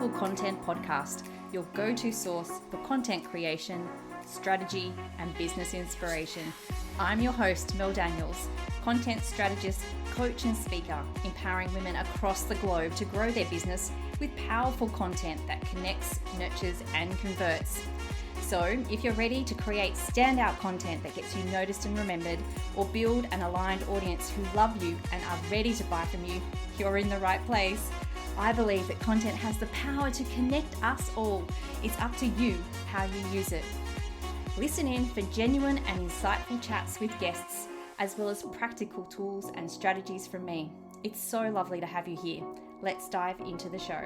Powerful Content Podcast, your go-to source for content creation, strategy, and business inspiration. I'm your host, Mel Daniels, content strategist, coach, and speaker, empowering women across the globe to grow their business with powerful content that connects, nurtures, and converts. So if you're ready to create standout content that gets you noticed and remembered, or build an aligned audience who love you and are ready to buy from you, you're in the right place. I believe that content has the power to connect us all. It's up to you how you use it. Listen in for genuine and insightful chats with guests, as well as practical tools and strategies from me. It's so lovely to have you here. Let's dive into the show.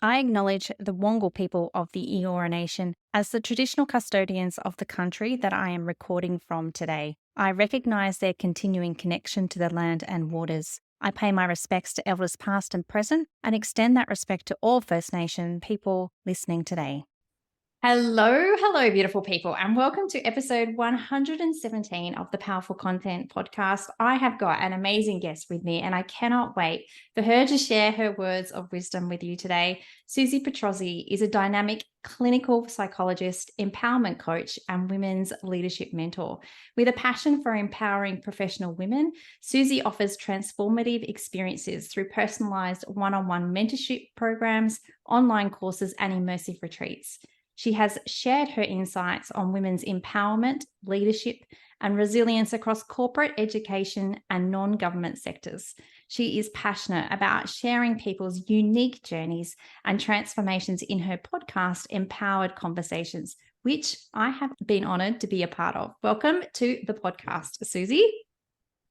I acknowledge the Wongal people of the Eora Nation as the traditional custodians of the country that I am recording from today. I recognise their continuing connection to the land and waters. I pay my respects to elders past and present and extend that respect to all First Nation people listening today. Hello, beautiful people, and welcome to episode 117 of the Powerful Content Podcast. I have got an amazing guest with me, and I cannot wait for her to share her words of wisdom with you today. Suzi Petrozzi is a dynamic clinical psychologist, empowerment coach, and women's leadership mentor. With a passion for empowering professional women, Suzi offers transformative experiences through personalized one-on-one mentorship programs, online courses, and immersive retreats. She has shared her insights on women's empowerment, leadership, and resilience across corporate, education, and non-government sectors. She is passionate about sharing people's unique journeys and transformations in her podcast, Empowered Conversations, which I have been honoured to be a part of. Welcome to the podcast, Suzi.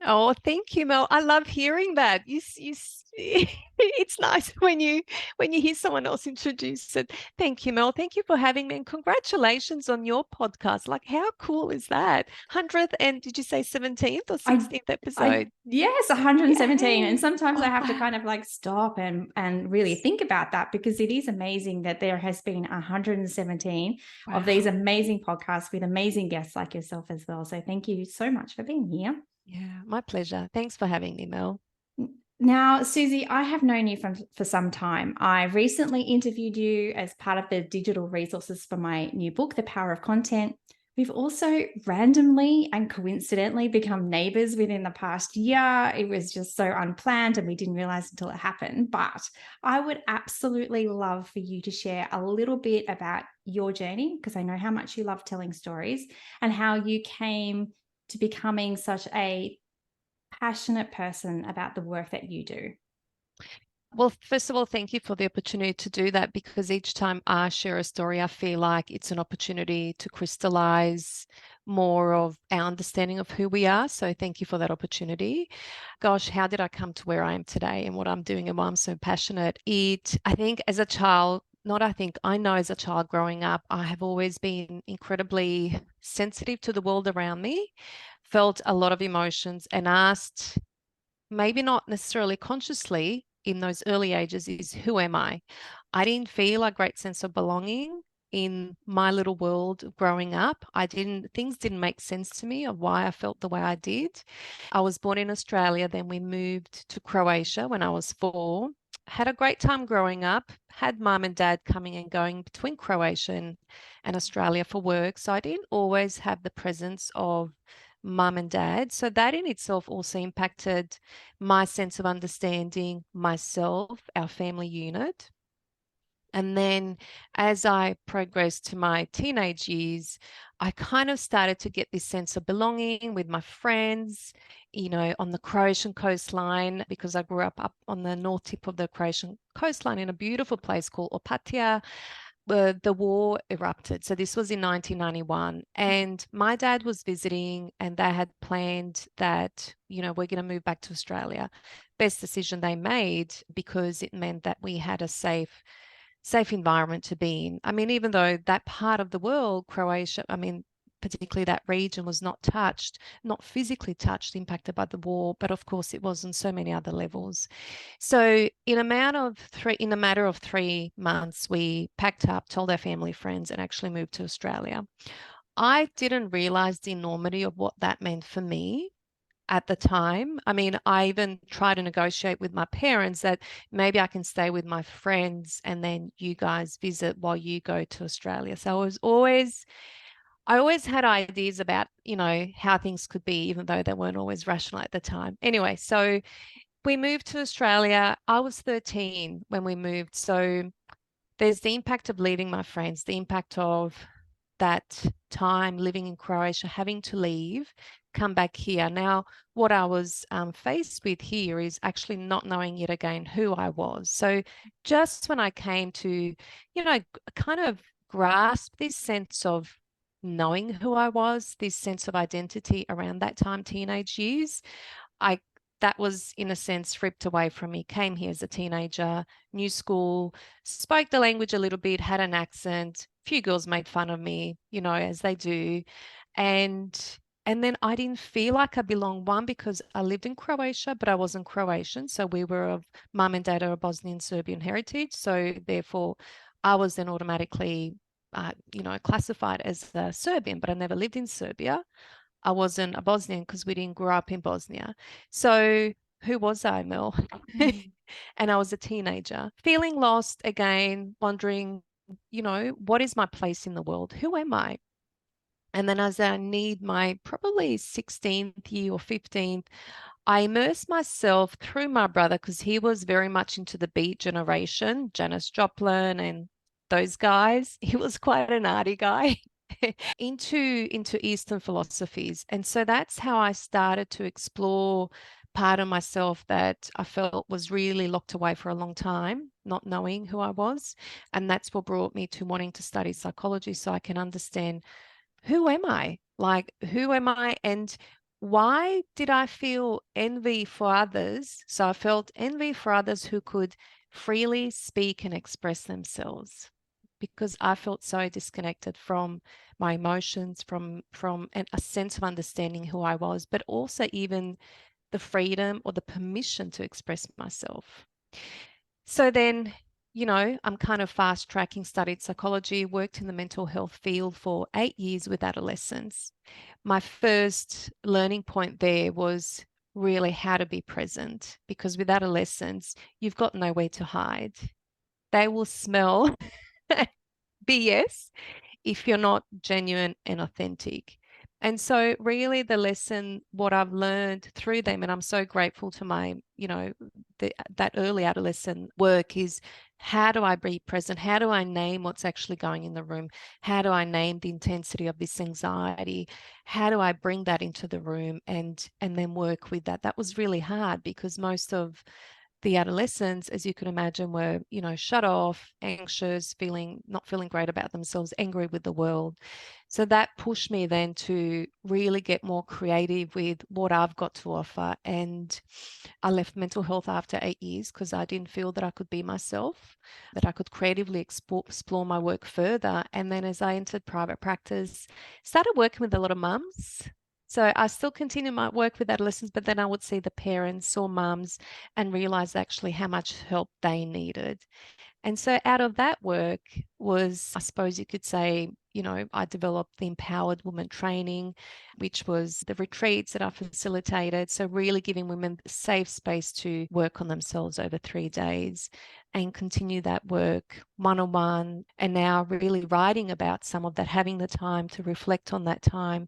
Oh, thank you, Mel. I love hearing that. It's nice when you hear someone else introduce it. Thank you, Mel. Thank you for having me, and congratulations on your podcast. Like, how cool is that? 100th and did you say 17th or 16th episode? Yes, 117. Yay. And sometimes I have to kind of like stop and really think about that, because it is amazing that there has been 117 of these amazing podcasts with amazing guests like yourself as well. So thank you so much for being here. Yeah, my pleasure. Thanks for having me, Mel. Now, Suzi, I have known you for some time. I recently interviewed you as part of the digital resources for my new book, The Power of Content. We've also randomly and coincidentally become neighbours within the past year. It was just so unplanned and we didn't realise until it happened. But I would absolutely love for you to share a little bit about your journey, because I know how much you love telling stories, and how you came to becoming such a passionate person about the work that you do. Well, first of all, thank you for the opportunity to do that, because each time I share a story, I feel like it's an opportunity to crystallize more of our understanding of who we are. So thank you for that opportunity. Gosh, how did I come to where I am today and what I'm doing and why I'm so passionate? I think as a child, I know as a child growing up, I have always been incredibly sensitive to the world around me, felt a lot of emotions, and asked, maybe not necessarily consciously in those early ages, is who am I? I didn't feel a great sense of belonging in my little world growing up. Things didn't make sense to me of why I felt the way I did. I was born in Australia, then we moved to Croatia when I was 4. Had a great time growing up, had mum and dad coming and going between Croatia and Australia for work. So I didn't always have the presence of mum and dad. So that in itself also impacted my sense of understanding myself, our family unit. And then as I progressed to my teenage years, I kind of started to get this sense of belonging with my friends, on the Croatian coastline, because I grew up on the north tip of the Croatian coastline in a beautiful place called Opatija. The war erupted. So this was in 1991. And my dad was visiting and they had planned that, we're going to move back to Australia. Best decision they made, because it meant that we had a safe environment to be in. I mean, even though that part of the world, Croatia, particularly that region, was not physically touched, impacted by the war, but of course it was on so many other levels. So in a matter of 3 months, we packed up, told our family, friends, and actually moved to Australia. I didn't realize the enormity of what that meant for me at the time. I mean, I even tried to negotiate with my parents that maybe I can stay with my friends and then you guys visit while you go to Australia. So I always had ideas about, how things could be, even though they weren't always rational at the time. Anyway, so we moved to Australia. I was 13 when we moved. So there's the impact of leaving my friends, the impact of that time living in Croatia, having to leave, come back here. Now, what I was faced with here is actually not knowing yet again who I was. So just when I came to, kind of grasp this sense of knowing who I was, this sense of identity around that time, teenage years, I that was in a sense ripped away from me. Came here as a teenager, new school, spoke the language a little bit, had an accent. Few girls made fun of me, as they do. And then I didn't feel like I belonged, one, because I lived in Croatia, but I wasn't Croatian. So we were of mum and dad are of Bosnian Serbian heritage. So therefore I was then automatically classified as a Serbian, but I never lived in Serbia. I wasn't a Bosnian because we didn't grow up in Bosnia. So who was I, Mel? Mm. And I was a teenager, feeling lost again, wondering, what is my place in the world? Who am I? And then as I need my probably 16th year or 15th, I immersed myself through my brother because he was very much into the Beat generation, Janis Joplin and those guys. He was quite an arty guy. into Eastern philosophies. And so that's how I started to explore part of myself that I felt was really locked away for a long time, not knowing who I was. And that's what brought me to wanting to study psychology so I can understand, who am I? Like, who am I? And why did I feel envy for others? So I felt envy for others who could freely speak and express themselves, because I felt so disconnected from my emotions, from a sense of understanding who I was, but also even the freedom or the permission to express myself. So then, I'm kind of fast tracking, studied psychology, worked in the mental health field for 8 years with adolescents. My first learning point there was really how to be present, because with adolescents, you've got nowhere to hide. They will smell BS if you're not genuine and authentic. And so really the lesson, what I've learned through them, and I'm so grateful to my, that early adolescent work, is how do I be present? How do I name what's actually going in the room? How do I name the intensity of this anxiety? How do I bring that into the room and then work with that? That was really hard because most of the adolescents, as you can imagine, were, shut off, anxious, not feeling great about themselves, angry with the world. So that pushed me then to really get more creative with what I've got to offer. And I left mental health after 8 years because I didn't feel that I could be myself, that I could creatively explore my work further. And then as I entered private practice, started working with a lot of mums. So I still continue my work with adolescents, but then I would see the parents or mums and realize actually how much help they needed. And so out of that work was, I suppose you could say, I developed the Empowered Woman Training, which was the retreats that I facilitated. So really giving women a safe space to work on themselves over 3 days and continue that work one-on-one. And now really writing about some of that, having the time to reflect on that time,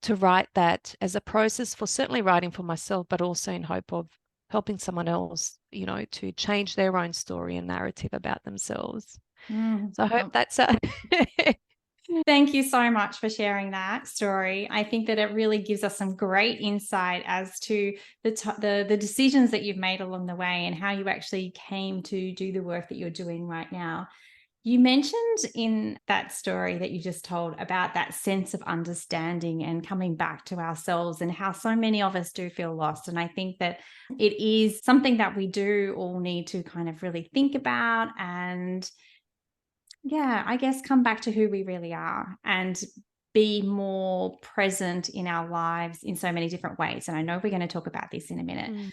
to write that as a process for certainly writing for myself, but also in hope of helping someone else, to change their own story and narrative about themselves. Mm. So I hope Oh, that's thank you so much for sharing that story. I think that it really gives us some great insight as to the decisions that you've made along the way and how you actually came to do the work that you're doing right now. You mentioned in that story that you just told about that sense of understanding and coming back to ourselves and how so many of us do feel lost. And I think that it is something that we do all need to kind of really think about and, yeah, I guess come back to who we really are and be more present in our lives in so many different ways. And I know we're going to talk about this in a minute. Mm,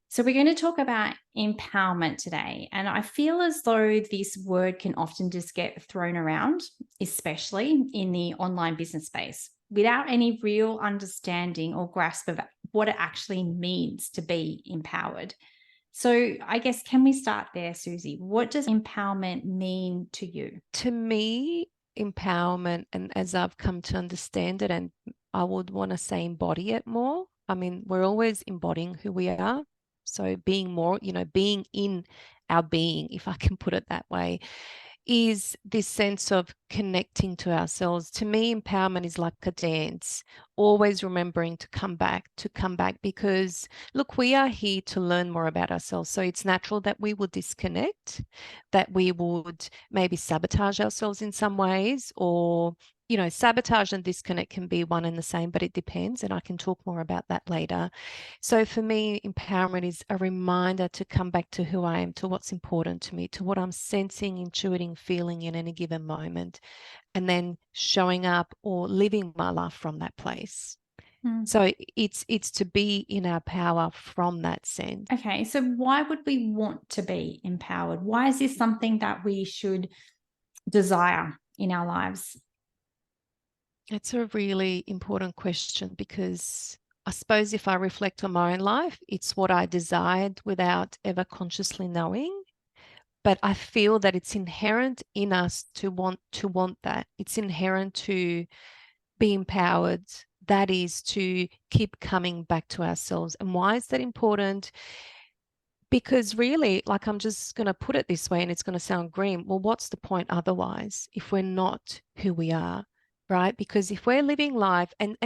So, we're going to talk about empowerment today. And I feel as though this word can often just get thrown around, especially in the online business space, without any real understanding or grasp of what it actually means to be empowered. So, I guess, can we start there, Suzi? What does empowerment mean to you? To me, empowerment, and as I've come to understand it, and I would want to say embody it more. I mean, we're always embodying who we are. So being more, being in our being, if I can put it that way, is this sense of connecting to ourselves. To me, empowerment is like a dance, always remembering to come back, because look, we are here to learn more about ourselves. So it's natural that we would disconnect, that we would maybe sabotage ourselves in some ways, or sabotage and disconnect can be one and the same, but it depends. And I can talk more about that later. So for me, empowerment is a reminder to come back to who I am, to what's important to me, to what I'm sensing, intuiting, feeling in any given moment, and then showing up or living my life from that place. Mm. So it's to be in our power from that sense. Okay, so why would we want to be empowered? Why is this something that we should desire in our lives? It's a really important question, because I suppose if I reflect on my own life, it's what I desired without ever consciously knowing. But I feel that it's inherent in us to want that. It's inherent to be empowered. That is to keep coming back to ourselves. And why is that important? Because really, like, I'm just going to put it this way, and it's going to sound grim. Well, what's the point otherwise if we're not who we are? Right? Because if we're living life, and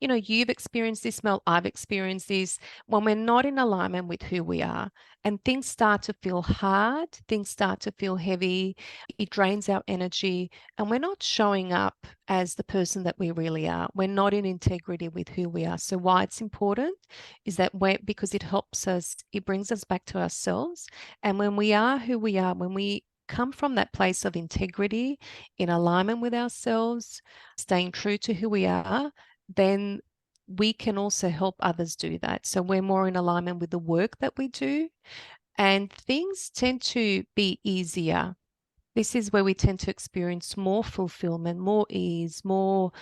you've experienced this, Mel, I've experienced this, when we're not in alignment with who we are, and things start to feel hard, things start to feel heavy, it drains our energy, and we're not showing up as the person that we really are. We're not in integrity with who we are. So why it's important is that because it helps us, it brings us back to ourselves. And when we are who we are, when we come from that place of integrity, in alignment with ourselves, staying true to who we are, then we can also help others do that. So we're more in alignment with the work that we do, and things tend to be easier. This is where we tend to experience more fulfillment, more ease, more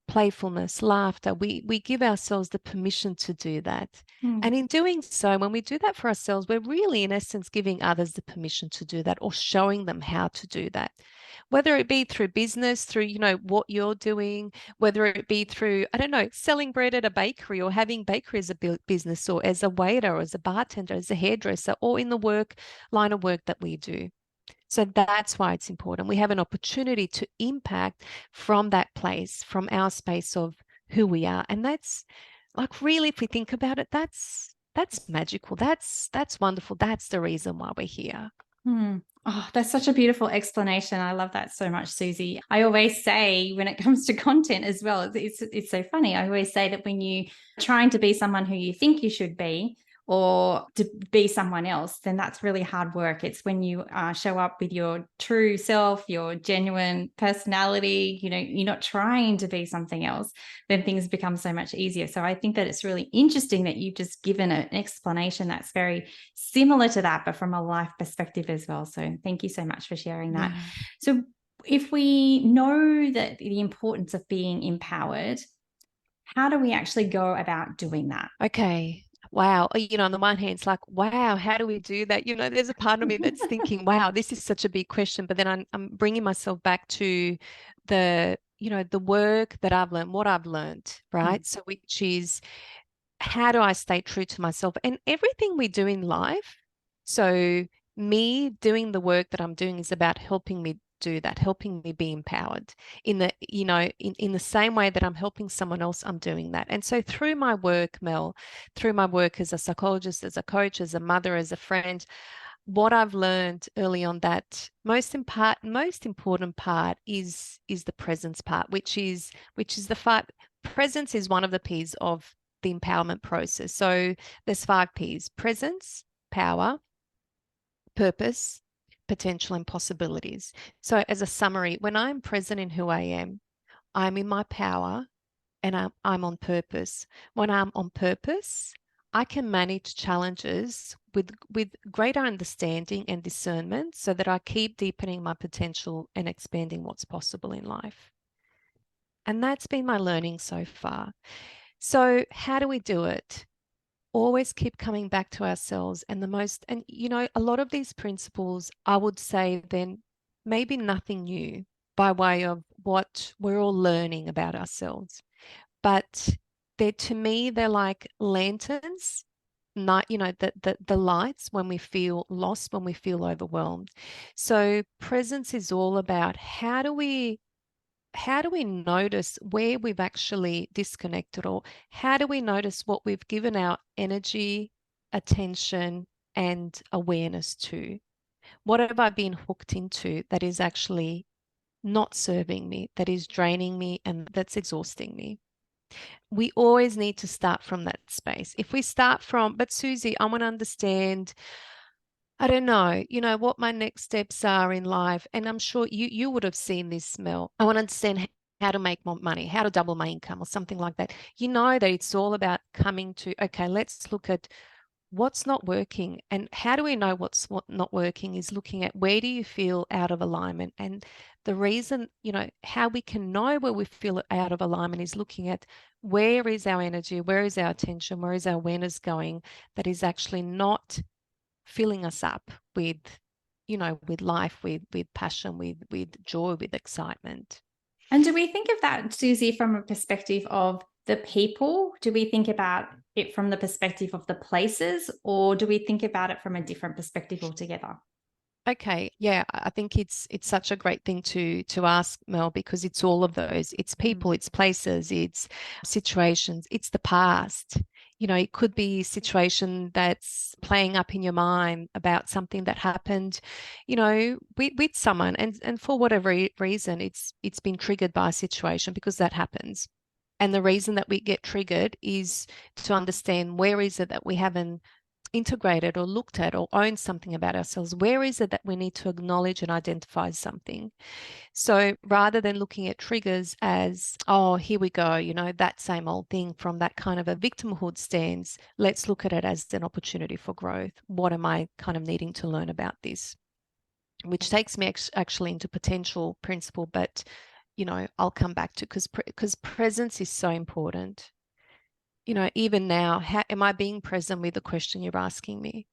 playfulness, laughter. We give ourselves the permission to do that. Mm. And in doing so, when we do that for ourselves, we're really, in essence, giving others the permission to do that, or showing them how to do that. Whether it be through business, through, what you're doing, whether it be through, I don't know, selling bread at a bakery, or having bakery as a business, or as a waiter, or as a bartender, as a hairdresser, or in the line of work that we do. So that's why it's important. We have an opportunity to impact from that place, from our space of who we are. And that's, like, really, if we think about it, that's magical. That's wonderful. That's the reason why we're here. Hmm. Oh, that's such a beautiful explanation. I love that so much, Suzi. I always say, when it comes to content as well, it's so funny. I always say that when you're trying to be someone who you think you should be, or to be someone else, then that's really hard work. It's when you show up with your true self, your genuine personality, you're not trying to be something else, then things become so much easier. So I think that it's really interesting that you've just given an explanation that's very similar to that, but from a life perspective as well. So thank you so much for sharing that. Yeah. So if we know that the importance of being empowered, how do we actually go about doing that? Okay. Wow. On the one hand, it's like, wow, how do we do that? There's a part of me that's thinking, wow, this is such a big question. But then I'm bringing myself back to the work that I've learned, what I've learned, right? So which is, how do I stay true to myself and everything we do in life? So me doing the work that I'm doing is about helping me do that, helping me be empowered in the same way that I'm helping someone else, I'm doing that. And so through my work, Mel, through my work as a psychologist, as a coach, as a mother, as a friend, what I've learned early on, that most important part is the presence part, which is the fact presence is one of the P's of the empowerment process. So there's 5 P's: presence, power, purpose, potential, and possibilities. So as a summary, when I'm present in who I am, I'm in my power, and I'm on purpose. When I'm on purpose, I can manage challenges with greater understanding and discernment, so that I keep deepening my potential and expanding what's possible in life. And that's been my learning so far. So how do we do it? Always keep coming back to ourselves. And a lot of these principles, I would say then maybe nothing new by way of what we're all learning about ourselves. But to me, they're like lanterns, night, the lights when we feel lost, when we feel overwhelmed. So presence is all about how do we notice where we've actually disconnected, or how do we notice what we've given our energy, attention, and awareness to? What have I been hooked into that is actually not serving me, that is draining me, and that's exhausting me? We always need to start from that space. If we start from, but Suzi, I want to understand, I don't know, what my next steps are in life. And I'm sure you would have seen this, Mel. I want to understand how to make more money, how to double my income or something like that. You know that it's all about coming to, okay, let's look at what's not working. And how do we know what's not working is looking at where do you feel out of alignment. And the reason, how we can know where we feel out of alignment is looking at where is our energy, where is our attention, where is our awareness going that is actually not filling us up with life, with passion, with joy, with excitement. And do we think of that, Susie, from a perspective of the people? Do we think about it from the perspective of the places, or do we think about it from a different perspective altogether? Okay, yeah, I think it's such a great thing to ask, Mel, because it's all of those. It's people, it's places, it's situations, it's the past. It could be a situation that's playing up in your mind about something that happened, with someone, and for whatever reason, it's been triggered by a situation because that happens. And the reason that we get triggered is to understand where is it that we haven't integrated or looked at or owned something about ourselves. Where is it that we need to acknowledge and identify something? So rather than looking at triggers as, oh, here we go, that same old thing from that kind of a victimhood stance, let's look at it as an opportunity for growth. What am I kind of needing to learn about this? Which takes me actually into potential principle, but I'll come back to, because presence is so important. Even now, how am I being present with the question you're asking me?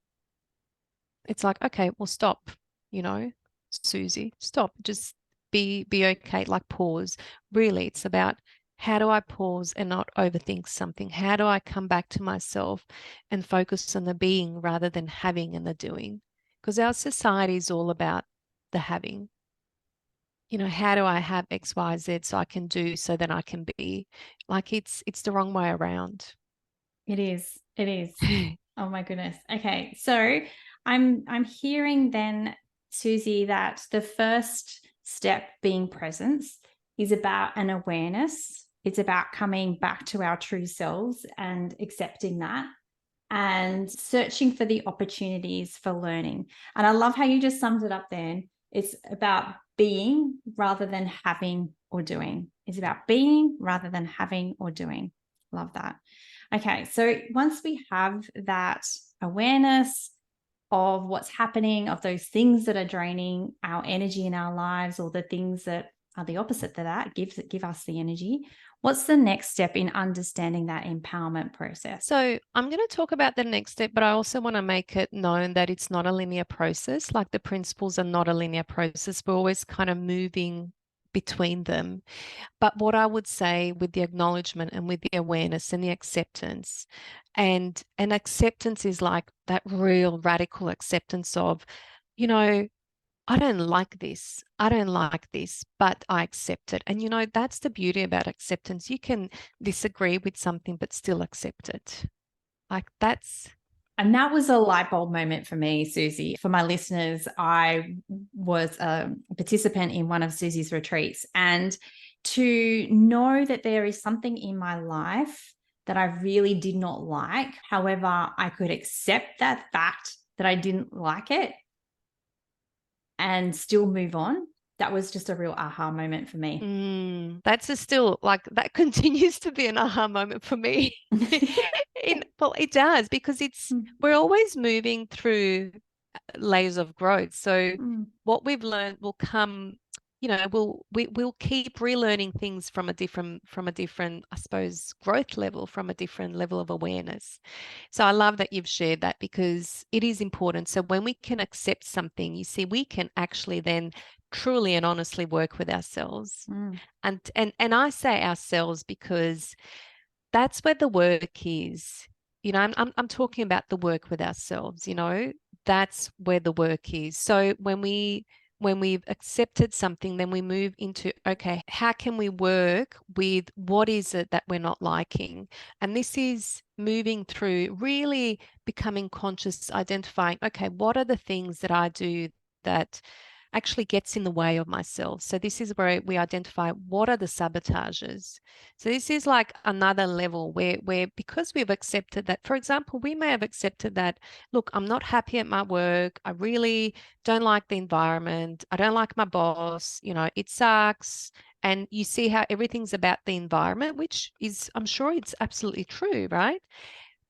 It's like, okay, well, stop, Suzi, stop. Just be okay, like pause. Really, it's about how do I pause and not overthink something? How do I come back to myself and focus on the being rather than having and the doing? Because our society is all about the having. How do I have X, Y, Z so I can do so that I can be? Like it's the wrong way around. It is. It is. Oh my goodness. Okay. So I'm hearing then, Susie, that the first step being presence is about an awareness. It's about coming back to our true selves and accepting that and searching for the opportunities for learning. And I love how you just summed it up then. It's about being rather than having or doing. It's about being rather than having or doing. Love that. Okay, so once we have that awareness of what's happening, of those things that are draining our energy in our lives, or the things that are the opposite to that, give us the energy, what's the next step in understanding that empowerment process? So I'm going to talk about the next step, but I also want to make it known that it's not a linear process. Like the principles are not a linear process. We're always kind of moving between them. But what I would say with the acknowledgement and with the awareness and the acceptance, and acceptance is like that real radical acceptance of, you know, I don't like this. I don't like this, but I accept it. And that's the beauty about acceptance. You can disagree with something, but still accept it. Like that's. And that was a light bulb moment for me, Susie. For my listeners, I was a participant in one of Susie's retreats, and to know that there is something in my life that I really did not like. However, I could accept that fact that I didn't like it and still move on. That was just a real aha moment for me. That's still like that continues to be an aha moment for me. Well, it does because we're always moving through layers of growth. So what we've learned will come, we'll keep relearning things from a different, I suppose, growth level, from a different level of awareness. So I love that you've shared that, because it is important. So when we can accept something, you see, we can actually then truly and honestly work with ourselves. Mm. And I say ourselves because that's where the work is. I'm talking about the work with ourselves, that's where the work is. So when we've accepted something, then we move into, okay, how can we work with what is it that we're not liking? And this is moving through really becoming conscious, identifying, okay, what are the things that I do that actually gets in the way of myself? So this is where we identify what are the sabotages. So this is like another level where because we've accepted that, for example, we may have accepted that, look, I'm not happy at my work. I really don't like the environment. I don't like my boss. It sucks. And you see how everything's about the environment, which is, I'm sure it's absolutely true, right?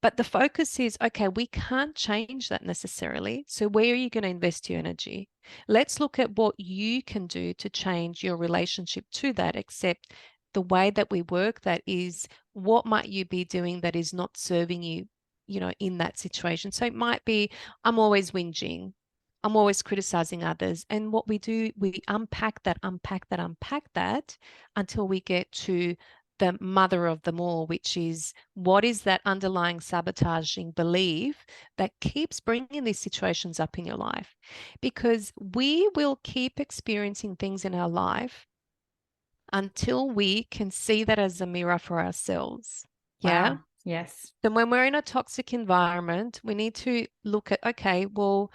But the focus is, okay, we can't change that necessarily. So where are you going to invest your energy? Let's look at what you can do to change your relationship to that, except the way that we work that is, what might you be doing that is not serving you, in that situation? So it might be, I'm always whinging. I'm always criticizing others. And what we do, we unpack that, unpack that until we get to the mother of them all, which is, what is that underlying sabotaging belief that keeps bringing these situations up in your life? Because we will keep experiencing things in our life until we can see that as a mirror for ourselves. Yeah. Wow. Yes. Then when we're in a toxic environment, we need to look at, okay, well,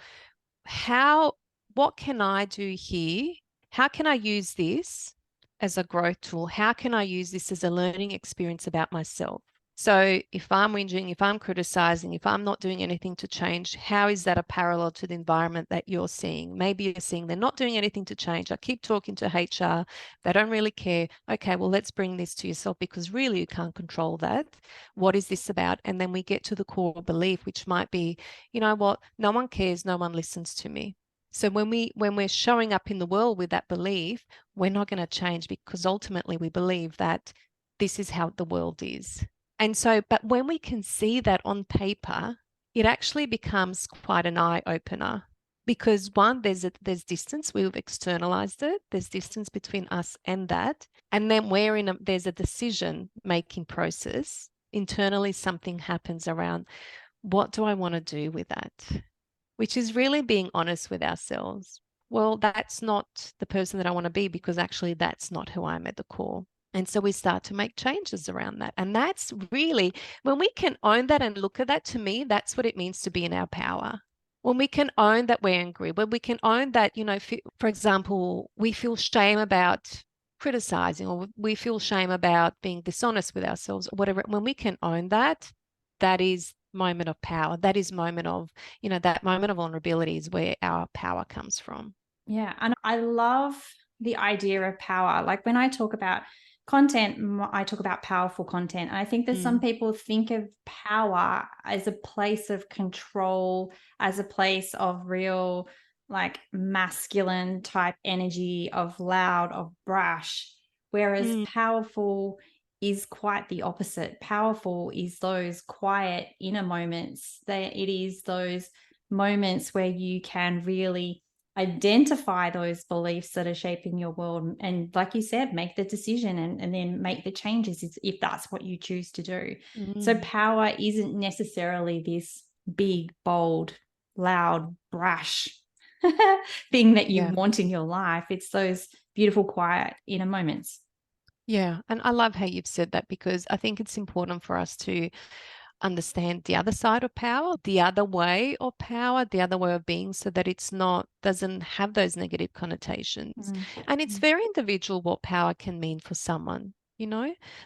what can I do here? How can I use this as a growth tool? How can I use this as a learning experience about myself? So if I'm whinging, if I'm criticizing, if I'm not doing anything to change, how is that a parallel to the environment that you're seeing? Maybe you're seeing they're not doing anything to change. I keep talking to HR. They don't really care. Okay, well, let's bring this to yourself, because really you can't control that. What is this about? And then we get to the core belief, which might be, you know what, no one cares, no one listens to me. So when we're showing up in the world with that belief, we're not going to change, because ultimately we believe that this is how the world is. And so, but when we can see that on paper, it actually becomes quite an eye opener, because one, there's distance. We've externalized it. There's distance between us and that. And then there's a decision making process. Internally, something happens around, what do I want to do with that? Which is really being honest with ourselves. Well, that's not the person that I want to be, because actually that's not who I am at the core. And so we start to make changes around that. And that's really, when we can own that and look at that, to me, that's what it means to be in our power. When we can own that we're angry, when we can own that, for example, we feel shame about criticizing, or we feel shame about being dishonest with ourselves, or whatever. When we can own that, that is moment of power. That is moment of, that moment of vulnerability is where our power comes from. Yeah. And I love the idea of power. Like when I talk about content, I talk about powerful content. And I think that some people think of power as a place of control, as a place of real, like masculine type energy, of loud, of brash. Whereas powerful is quite the opposite. Powerful is those quiet inner moments. It is those moments where you can really identify those beliefs that are shaping your world, and like you said, make the decision and then make the changes if that's what you choose to do. So power isn't necessarily this big, bold, loud, brash thing that you Yeah. want in your life. It's those beautiful, quiet inner moments. Yeah. And I love how you've said that, because I think it's important for us to understand the other side of power, the other way of power, the other way of being, so that doesn't have those negative connotations. And it's very individual what power can mean for someone.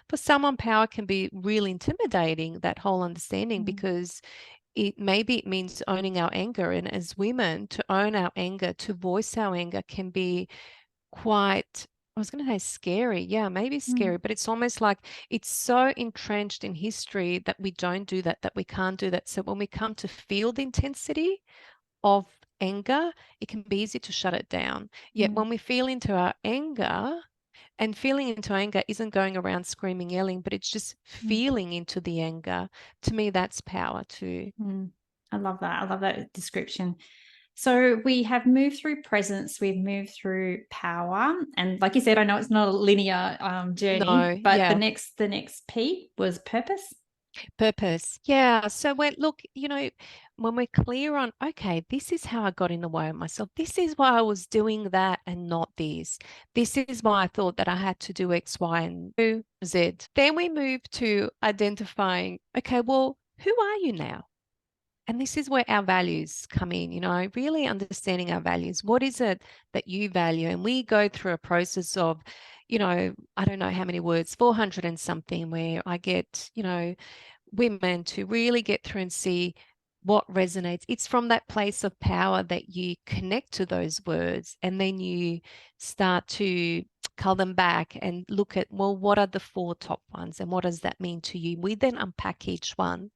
For someone, power can be really intimidating, that whole understanding, because it means owning our anger. And as women, to own our anger, to voice our anger, can be quite, I was going to say scary. Yeah, maybe scary, but it's almost like it's so entrenched in history that we don't do that, that we can't do that. So when we come to feel the intensity of anger, it can be easy to shut it down. Yet Mm, when we feel into our anger, and feeling into anger isn't going around screaming, yelling, but it's just mm, feeling into the anger. To me, that's power too. mm. I love that. I love that description. So we have moved through presence, we've moved through power, and like you said, I know it's not a linear journey, No, but yeah. the next P was purpose. Purpose. Yeah. So when look, when we're clear on, okay, this is how I got in the way of myself. This is why I was doing that and not this. This is why I thought that I had to do X, Y, and Z. Then we move to identifying, okay, well, who are you now? And this is where our values come in, really understanding our values. What is it that you value? And we go through a process of, I don't know how many words, 400 and something, where I get, women to really get through and see what resonates. It's from that place of power that you connect to those words, and then you start to cull them back and look at, well, what are the four top ones and what does that mean to you? We then unpack each one.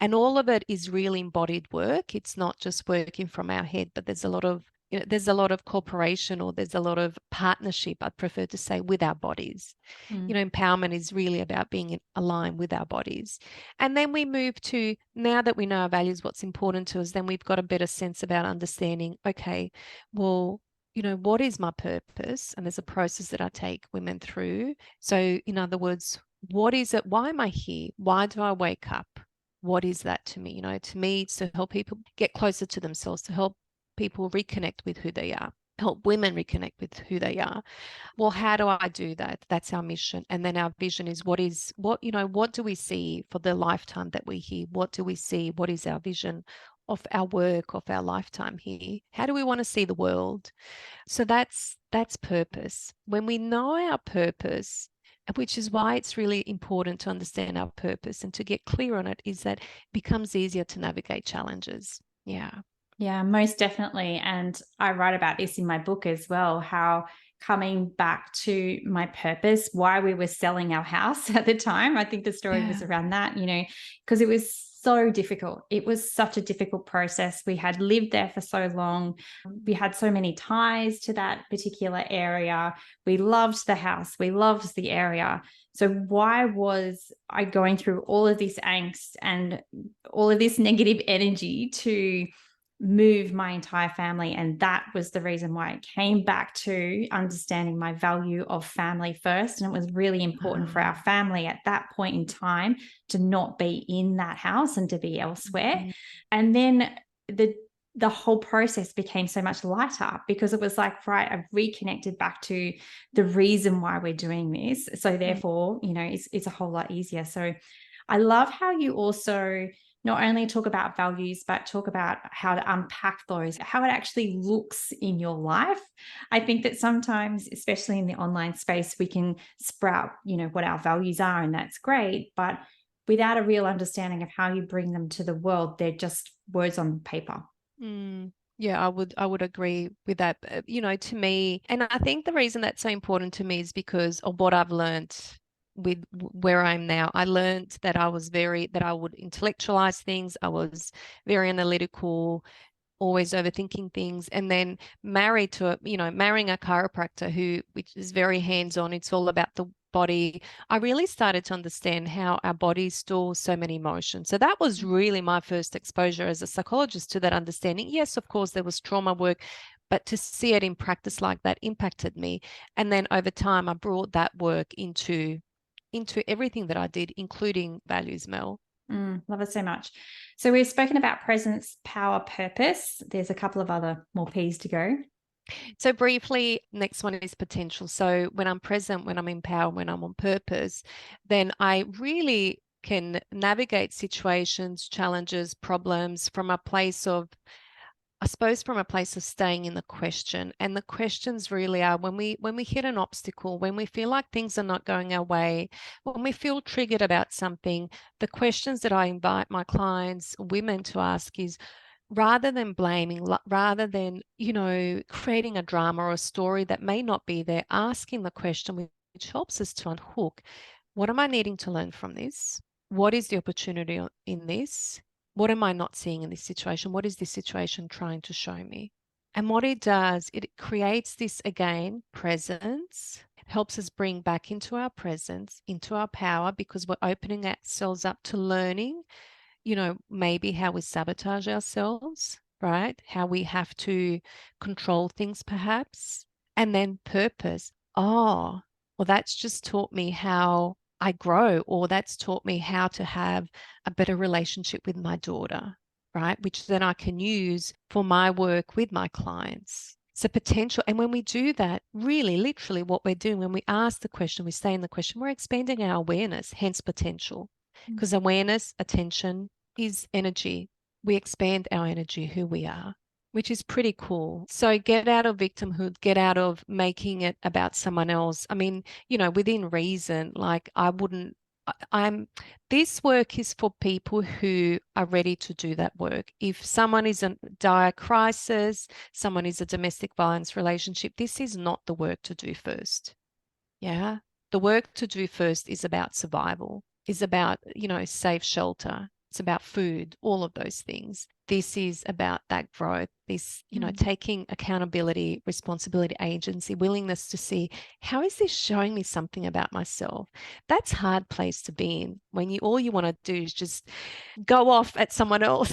And all of it is really embodied work. It's not just working from our head, but there's a lot of cooperation, or there's a lot of partnership, I'd prefer to say, with our bodies. Mm, Empowerment is really about being aligned with our bodies. And then we move to, now that we know our values, what's important to us, then we've got a better sense about understanding, okay, well, what is my purpose? And there's a process that I take women through. So, in other words, what is it? Why am I here? Why do I wake up? What is that to me? To me, it's to help people get closer to themselves, to help people reconnect with who they are, help women reconnect with who they are. Well, how do I do that? That's our mission. And then our vision is, what do we see for the lifetime that we're here? What do we see? What is our vision of our work, of our lifetime here? How do we want to see the world? So that's purpose. When we know our purpose, which is why it's really important to understand our purpose and to get clear on it, is that it becomes easier to navigate challenges. Yeah. yeah, most definitely. And I write about this in my book as well, how coming back to my purpose, why we were selling our house at the time. I think the story was Yeah. around that, because it was so difficult. It was such a difficult process. We had lived there for so long. We had so many ties to that particular area. We loved the house. We loved the area. So why was I going through all of this angst and all of this negative energy to move my entire family? And that was the reason why it came back to understanding my value of family first. And it was really important for our Ah, family at that point in time to not be in that house and to be elsewhere. mhm. And then the whole process became so much lighter, because it was like, right, I've reconnected back to the reason why we're doing this. So Mm. therefore, it's a whole lot easier. So I love how you also not only talk about values, but talk about how to unpack those, how it actually looks in your life. I think that sometimes, especially in the online space, we can sprout, what our values are, and that's great. But without a real understanding of how you bring them to the world, they're just words on paper. Mm. Yeah, I would agree with that. To me, and I think the reason that's so important to me is because of what I've learned with where I'm now. I learned that that I would intellectualize things. I was very analytical, always overthinking things, and then marrying a chiropractor which is very hands-on. It's all about the body. I really started to understand how our bodies store so many emotions. So that was really my first exposure as a psychologist to that understanding. Yes, of course, there was trauma work, but to see it in practice like that impacted me. And then over time, I brought that work into everything that I did, including values, Mel. Love it so much. So we've spoken about presence, power, purpose. There's a couple of other more P's to go. So briefly, next one is potential. So when I'm present, when I'm in power, when I'm on purpose, then I really can navigate situations, challenges, problems from a place of, I suppose, from a place of staying in the question. And the questions really are, when we hit an obstacle, when we feel like things are not going our way, when we feel triggered about something, the questions that I invite my clients, women, to ask is, rather than blaming, rather than, creating a drama or a story that may not be there, asking the question, which helps us to unhook, what am I needing to learn from this? What is the opportunity in this? What am I not seeing in this situation? What is this situation trying to show me? And what it does, it creates this, again, presence. It helps us bring back into our presence, into our power, because we're opening ourselves up to learning, maybe how we sabotage ourselves, right? How we have to control things, perhaps. And then purpose. Oh, well, that's just taught me how I grow, or that's taught me how to have a better relationship with my daughter, right? Which then I can use for my work with my clients. So potential. And when we do that, really, literally what we're doing, when we ask the question, we stay in the question, we're expanding our awareness, hence potential. Mm. Because awareness, attention is energy. We expand our energy, who we are, which is pretty cool. So get out of victimhood, get out of making it about someone else. I mean, within reason, like I'm this work is for people who are ready to do that work. If someone is in dire crisis, someone is a domestic violence relationship, this is not the work to do first. Yeah. The work to do first is about survival, is about, safe shelter. It's about food, all of those things. This is about that growth, this, Mm. taking accountability, responsibility, agency, willingness to see, how is this showing me something about myself? That's a hard place to be in when all you want to do is just go off at someone else.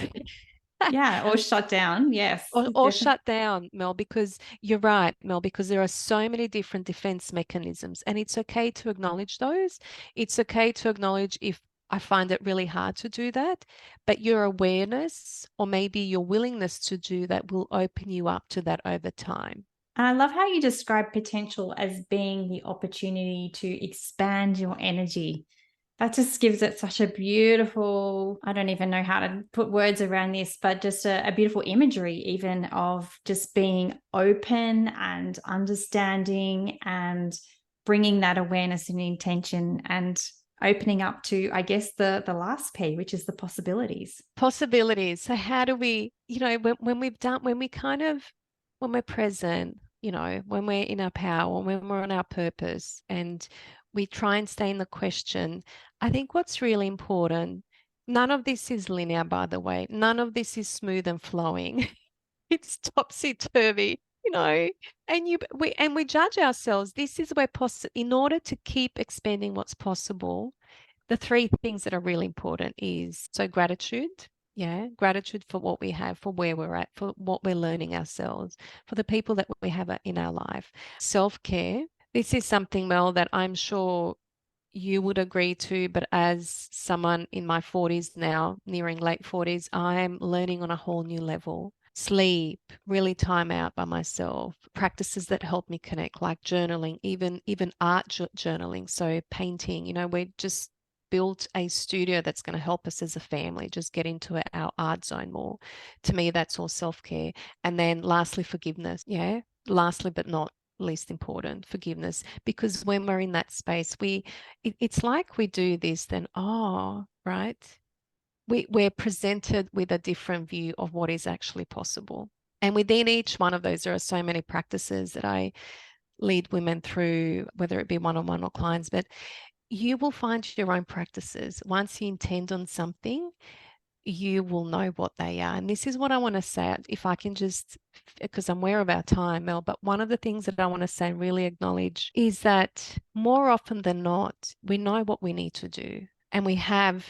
Yeah, or shut down. Yes, Or definitely. shut down, Mel, because you're right, Mel, because there are so many different defense mechanisms, and it's okay to acknowledge those. It's okay to acknowledge if I find it really hard to do that, but your awareness or maybe your willingness to do that will open you up to that over time. And I love how you describe potential as being the opportunity to expand your energy. That just gives it such a beautiful, I don't even know how to put words around this, but just a beautiful imagery, even of just being open and understanding and bringing that awareness and intention and opening up to, I guess, the last P, which is the possibilities. Possibilities. So how do we, when we're present, when we're in our power, when we're on our purpose, and we try and stay in the question, I think what's really important, none of this is linear, by the way. None of this is smooth and flowing. It's topsy-turvy, and we judge ourselves. This is where in order to keep expanding what's possible, the three things that are really important is gratitude. Yeah, gratitude for what we have, for where we're at, for what we're learning ourselves, for the people that we have in our life. Self-care. This is something, Mel, that I'm sure you would agree to, but as someone in my 40s now, nearing late 40s, I'm learning on a whole new level. Sleep, really time out by myself, practices that help me connect, like journaling, even art journaling. So painting, we're just built a studio that's going to help us as a family just get into our art zone more. To me, that's all self-care. And then lastly, forgiveness. Yeah. Lastly, but not least important, forgiveness. Because when we're in that space, it's like we do this, then, right. We're presented with a different view of what is actually possible. And within each one of those, there are so many practices that I lead women through, whether it be one-on-one or clients, but you will find your own practices. Once you intend on something, you will know what they are. And this is what I want to say, if I can just, because I'm aware of our time, Mel, but one of the things that I want to say and really acknowledge is that more often than not, we know what we need to do and we have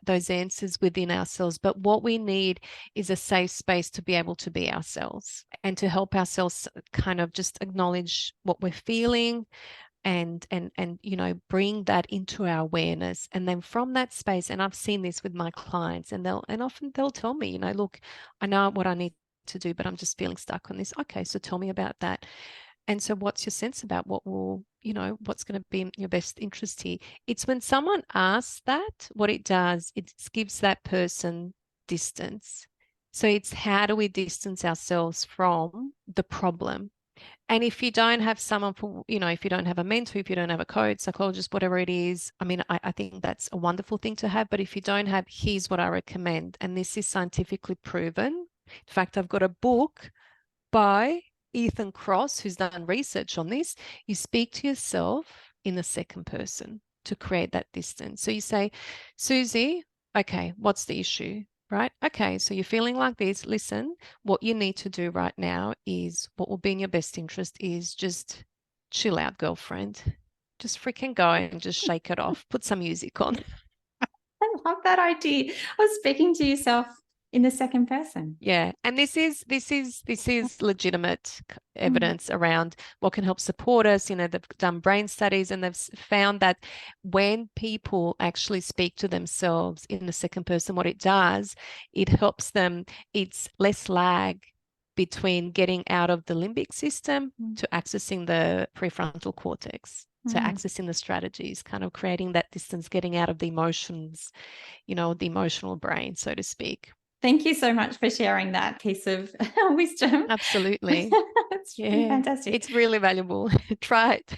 those answers within ourselves. But what we need is a safe space to be able to be ourselves and to help ourselves kind of just acknowledge what we're feeling, and bring that into our awareness. And then from that space, and I've seen this with my clients, and often they'll tell me, look, I know what I need to do, but I'm just feeling stuck on this. Okay, so tell me about that. And so what's your sense about what's going to be in your best interest here? It's when someone asks that, what it does, it gives that person distance. So it's, how do we distance ourselves from the problem? And if you don't have someone if you don't have a mentor, if you don't have a coach, psychologist, whatever it is, I mean, I think that's a wonderful thing to have. But if you don't have, here's what I recommend. And this is scientifically proven. In fact, I've got a book by Ethan Kross, who's done research on this. You speak to yourself in the second person to create that distance. So you say, Susie, okay, what's the issue? Right? Okay, so you're feeling like this. Listen, what you need to do right now is what will be in your best interest is just chill out, girlfriend. Just freaking go and just shake it off. Put some music on. I love that idea of speaking to yourself in the second person. Yeah, and this is legitimate Mm. evidence around what can help support us. You know, they've done brain studies and they've found that when people actually speak to themselves in the second person, what it does, it helps them. It's less lag between getting out of the limbic system Mm. to accessing the prefrontal cortex, to Mm. accessing the strategies, kind of creating that distance, getting out of the emotions, the emotional brain, so to speak. Thank you so much for sharing that piece of wisdom. Absolutely. It's really Yeah, fantastic. it's really valuable. Try it.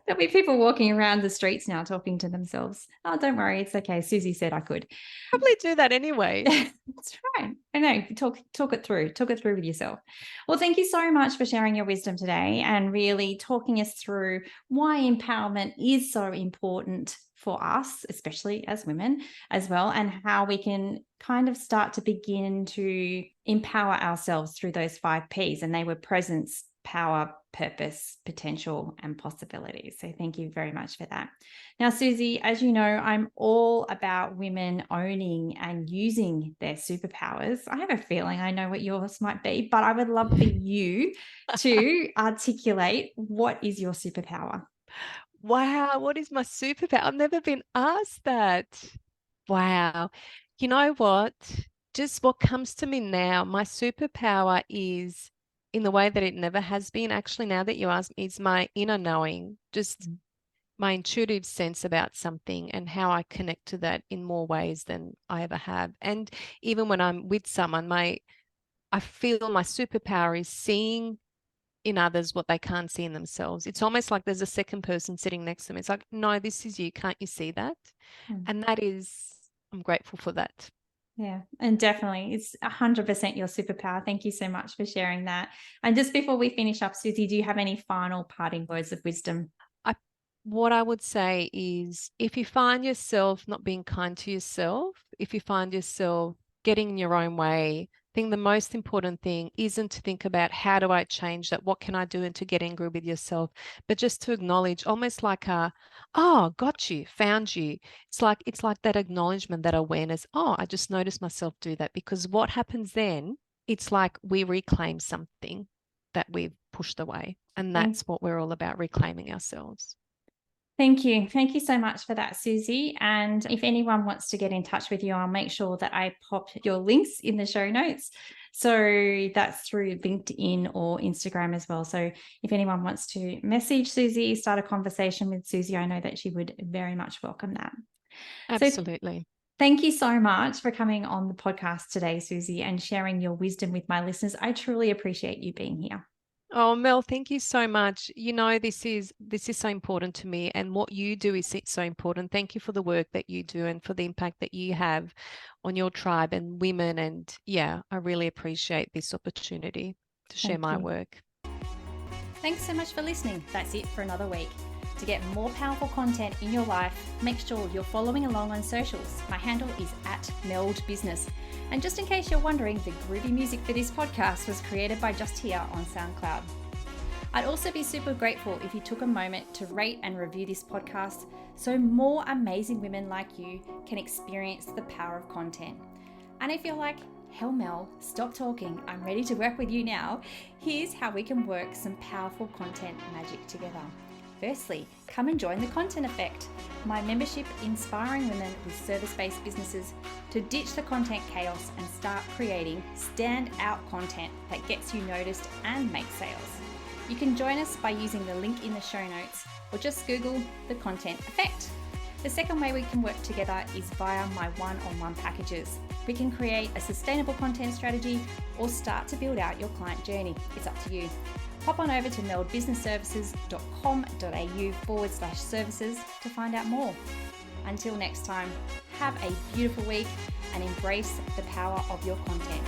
There'll be people walking around the streets now talking to themselves. Oh, don't worry, it's okay. Susie said I could. Probably do that anyway. That's right. I know. Talk it through. Talk it through with yourself. Well, thank you so much for sharing your wisdom today and really talking us through why empowerment is so important for us, especially as women as well, and how we can kind of start to begin to empower ourselves through those 5 Ps. And they were presence, power, purpose, potential, and possibilities. So thank you very much for that. Now, Susie, as you know, I'm all about women owning and using their superpowers. I have a feeling I know what yours might be, but I would love for you to articulate what is your superpower. Wow, what is my superpower? I've never been asked that. Wow. You know what? Just what comes to me now, my superpower is in the way that it never has been, actually, now that you ask me, is my inner knowing, just my intuitive sense about something and how I connect to that in more ways than I ever have. And even when I'm with someone, I feel my superpower is seeing in others what they can't see in themselves. It's almost like there's a second person sitting next to me. It's like, no, this is you. Can't you see that? Mm. And that is, I'm grateful for that. Yeah, and definitely it's 100% your superpower. Thank you so much for sharing that. And just before we finish up, Susie, do you have any final parting words of wisdom? I, what I would say is if you find yourself not being kind to yourself, if you find yourself getting in your own way, I think the most important thing isn't to think about how do I change that? What can I do and to get angry with yourself, but just to acknowledge almost like oh, got you, found you. It's like that acknowledgement, that awareness. Oh, I just noticed myself do that because what happens then? It's like we reclaim something that we've pushed away. And Thank that's what we're all about, reclaiming ourselves. Thank you. Thank you so much for that, Susie. And if anyone wants to get in touch with you, I'll make sure that I pop your links in the show notes. So that's through LinkedIn or Instagram as well. So if anyone wants to message Susie, start a conversation with Susie, I know that she would very much welcome that. So Absolutely. thank you so much for coming on the podcast today, Susie, and sharing your wisdom with my listeners. I truly appreciate you being here. Oh, Mel, thank you so much. This is so important to me, and what you do is so important. Thank you for the work that you do and for the impact that you have on your tribe and women. And yeah, I really appreciate this opportunity to share Thank my you. work. Thanks so much for listening. That's it for another week. To get more powerful content in your life, make sure you're following along on socials. My handle is @meldbusiness. And just in case you're wondering, the groovy music for this podcast was created by Just Here on SoundCloud. I'd also be super grateful if you took a moment to rate and review this podcast so more amazing women like you can experience the power of content. And if you're like, hell Mel, stop talking, I'm ready to work with you now, here's how we can work some powerful content magic together. Firstly, come and join the Content Effect, my membership inspiring women with service-based businesses to ditch the content chaos and start creating stand-out content that gets you noticed and makes sales. You can join us by using the link in the show notes or just Google the Content Effect. The second way we can work together is via my one-on-one packages. We can create a sustainable content strategy or start to build out your client journey. It's up to you. Pop on over to meldbusinessservices.com.au/services to find out more. Until next time, have a beautiful week and embrace the power of your content.